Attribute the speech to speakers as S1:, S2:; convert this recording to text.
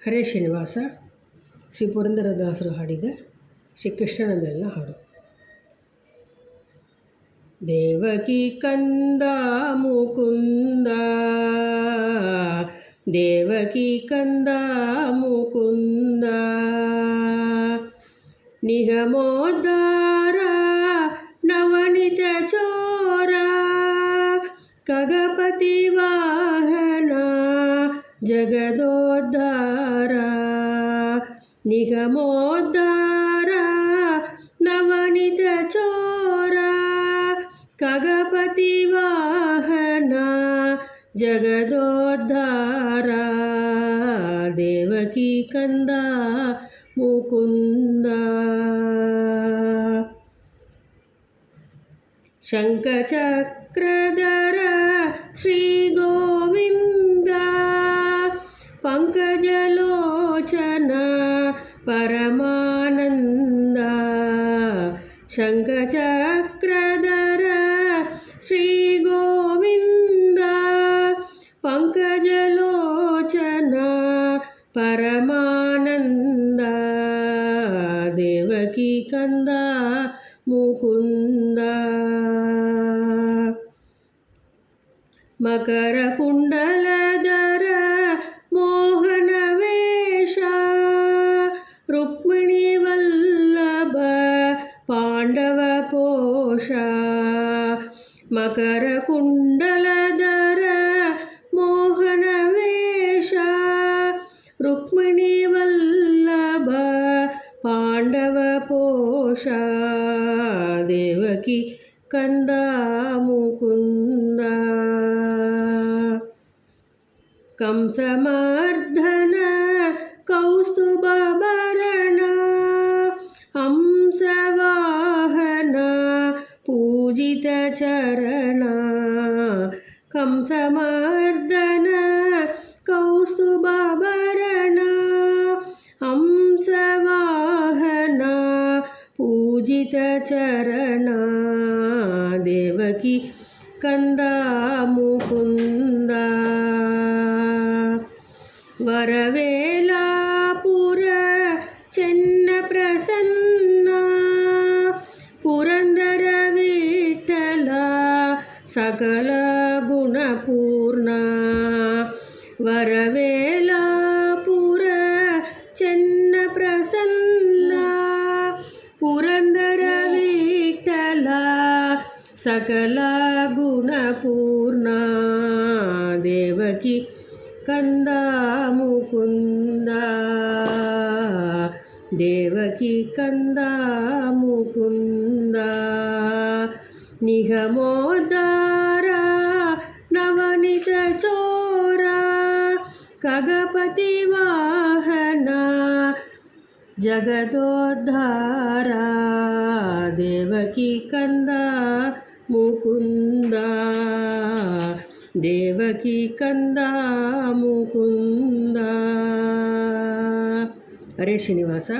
S1: ಹರೇ ಶ್ರೀನಿವಾಸ ಶ್ರೀ ಪುರಂದರದಾಸರು ಹಾಡಿದ ಶ್ರೀಕೃಷ್ಣನ ಮೇಲಿನ ಹಾಡು. ದೇವಕಿ ಕಂದ ಮುಕುಂದ, ದೇವಕಿ ಕಂದ ಮುಕುಂದ, ನಿಗಮೋದ್ಧಾರ ನವನಿತ ಚೋರ, ಖಗಪತಿ ವಾಹನ ಜಗದೋದ್ಧಾರ, ನಿಗಮೋದ್ಧಾರ ನವನಿತ ಚೋರ, ಖಗಪತಿ ವಾಹನ ಜಗದೋದ್ಧಾರ, ದೇವಕಿ ಕಂದ ಮುಕುಂದ. ಶಂಖಚಕ್ರಧರ ಶ್ರೀ ಗೋವಿಂದ, ಪಂಕಜಲೋಚನ ಪರಮಾನಂದ, ಶಂಖಚಕ್ರಧರ ಶ್ರೀ ಗೋವಿಂದ, ಪಂಕಜಲೋಚನ ಪರಮಾನಂದ, ದೇವಕಿ ಕಂದ ಮುಕುಂದ. ಮಕರ ಕುಂಡಲಧರ ಮೋಹನ ವೇಷ, ರುಕ್ಮಿಣಿ ವಲ್ಲಭ ಪಾಂಡವ ಪೋಷ, ಮಕರ ಕುಂಡಲಧರ ಮೋಹನ ವೇಷ, ರುಕ್ಮಿಣಿ ವಲ್ಲಭ ಪಾಂಡವ ಪೋಷ, ದೇವಕಿ ಕಂದ ಮುಕುಂದ. ಕಂಸಮರ್ಧನ ಕೌಸ್ತುಭಭರಣ, ಹಂಸವಾಹನ ಪೂಜಿತ ಚರಣ, ಕಂಸಮರ್ಧನ ಕೌಸ್ತುಭಭರಣ, ಹಂಸವಾಹನ ಪೂಜಿತ ಚರಣ, ದೇವಕಿ ಕಂದ ಮುಕುಂದ. ವರವೇಲಾಪುರ ಚೆನ್ನ ಪ್ರಸನ್ನ, ಪುರಂದರ ವಿಠಲ ಸಕಲ ಗುಣಪೂರ್ಣ, ವರವೇಲಾಪುರ ಚೆನ್ನ ಪ್ರಸನ್ನ, ಪುರಂದರ ವಿಠಲ ಸಕಲ ಗುಣಪೂರ್ಣ, ದೇವಕಿ ಕಂದ ಮುಕುಂದ, ದೇವಕಿ ಕಂದ ಮುಕುಂದ. ನಿಗಮೋದ್ಧಾರ ನವನಿತ ಚೋರ, ಖಗಪತಿ ವಾಹನ ಜಗದೋದ್ಧಾರ, ದೇವಕಿ ಕಂದ ಮುಕುಂದ, ದೇವಕಿ ಕಂದ ಮುಕುಂದ. ಹರೇ ಶ್ರೀನಿವಾಸ.